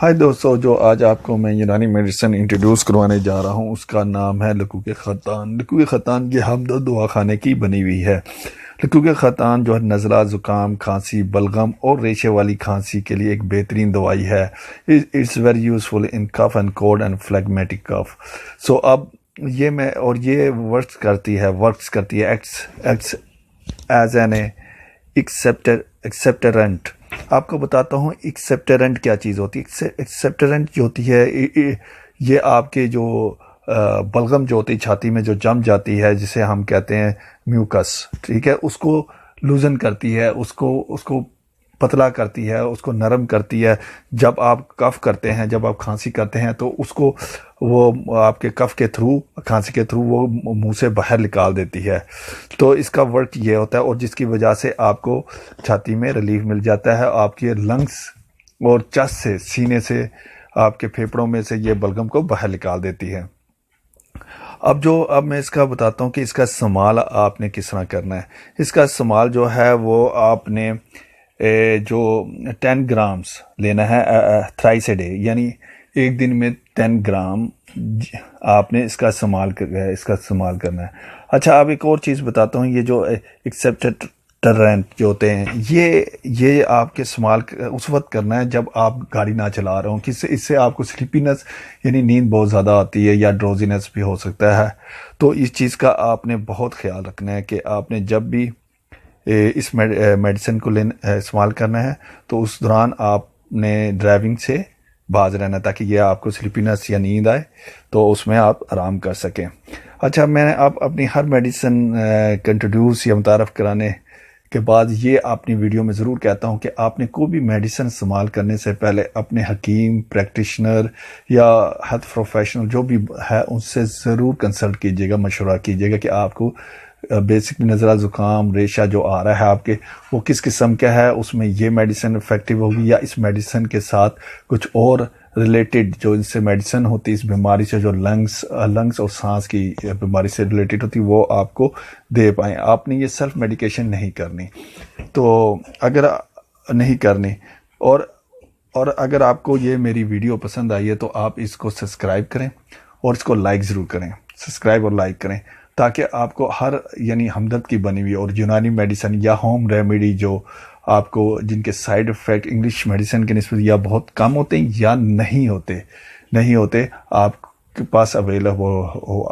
High دوستو، جو آج آپ کو میں یونانی میڈیسن انٹروڈیوس کروانے جا رہا ہوں اس کا نام ہے لکوک خطان۔ لکوک خطان یہ حمد و دعا خانے کی بنی ہوئی ہے۔ لکوک خطان جو ہے نزلہ، زکام، کھانسی، بلغم اور ریشے والی کھانسی کے لیے ایک بہترین دوائی ہے۔ It's very useful in cough and cold and phlegmatic cough. So اب یہ ورکس کرتی ہے ایکٹس ایز این ایکسیپٹرنٹ۔ آپ کو بتاتا ہوں ایکسیپٹرنٹ کیا چیز ہوتی ہے۔ ایکسیپٹرنٹ جو ہوتی ہے یہ آپ کے جو بلغم جو ہوتی ہے چھاتی میں جو جم جاتی ہے، جسے ہم کہتے ہیں میوکس، ٹھیک ہے، اس کو لوزن کرتی ہے، اس کو پتلا کرتی ہے، اس کو نرم کرتی ہے۔ جب آپ کف کرتے ہیں، جب آپ کھانسی کرتے ہیں تو اس کو وہ آپ کے کف کے تھرو، کھانسی کے تھرو وہ منہ سے باہر نکال دیتی ہے۔ تو اس کا ورک یہ ہوتا ہے، اور جس کی وجہ سے آپ کو چھاتی میں ریلیف مل جاتا ہے۔ آپ کے لنگس اور چیسٹ سے، سینے سے، آپ کے پھیپھڑوں میں سے یہ بلغم کو باہر نکال دیتی ہے۔ اب میں اس کا بتاتا ہوں کہ اس کا استعمال آپ نے کس طرح کرنا ہے۔ اس کا استعمال جو ہے وہ آپ نے جو 10 گرامز لینا ہے تھرائس اے ڈے، یعنی ایک دن میں 10 گرام آپ نے اس کا استعمال کرنا ہے۔ اچھا، اب ایک اور چیز بتاتا ہوں، یہ جو ایکسیپٹرنٹ جو ہوتے ہیں یہ آپ کے استعمال اس وقت کرنا ہے جب آپ گاڑی نہ چلا رہے ہوں، اس سے آپ کو سلیپینس یعنی نیند بہت زیادہ آتی ہے، یا ڈروزینس بھی ہو سکتا ہے۔ تو اس چیز کا آپ نے بہت خیال رکھنا ہے کہ آپ نے جب بھی اس میڈیسن کو استعمال کرنا ہے تو اس دوران آپ نے ڈرائیونگ سے باز رہنا، تاکہ یہ آپ کو سلیپینس یا نیند آئے تو اس میں آپ آرام کر سکیں۔ اچھا، میں اب اپنی ہر میڈیسن کا انٹروڈیوس یا متعارف کرانے کے بعد یہ اپنی ویڈیو میں ضرور کہتا ہوں کہ آپ نے کوئی بھی میڈیسن استعمال کرنے سے پہلے اپنے حکیم، پریکٹیشنر یا ہیلتھ پروفیشنل جو بھی ہے ان سے ضرور کنسلٹ کیجیے گا، مشورہ کیجیے گا کہ آپ کو بیسک نزلہ، زکام، ریشہ جو آ رہا ہے آپ کے، وہ کس قسم کا ہے، اس میں یہ میڈیسن افیکٹو ہوگی یا اس میڈیسن کے ساتھ کچھ اور ریلیٹڈ جو ان سے میڈیسن ہوتی ہے اس بیماری سے، جو لنگس اور سانس کی بیماری سے ریلیٹڈ ہوتی، وہ آپ کو دے پائیں۔ آپ نے یہ سیلف میڈیکیشن نہیں کرنی، تو اگر نہیں کرنی اور اگر آپ کو یہ میری ویڈیو پسند آئی ہے تو آپ اس کو سبسکرائب کریں اور اس کو لائک ضرور کریں، سبسکرائب اور لائک کریں، تاکہ آپ کو یعنی ہمدرد کی بنی ہوئی اور یونانی میڈیسن یا ہوم ریمیڈی جو آپ کو جن کے سائیڈ ایفیکٹ انگلش میڈیسن کے نسبت یا بہت کم ہوتے ہیں یا نہیں ہوتے آپ کے پاس اویلیبل ہو،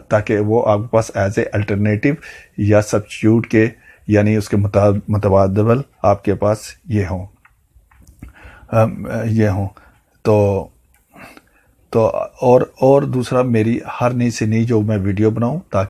تاکہ وہ آپ کے پاس ایز اے الٹرنیٹیو یا سبسٹیوٹ کے، یعنی اس کے متبادل آپ کے پاس یہ ہوں تو اور دوسرا، میری ہر نئی سے نئی جو میں ویڈیو بناؤں تاکہ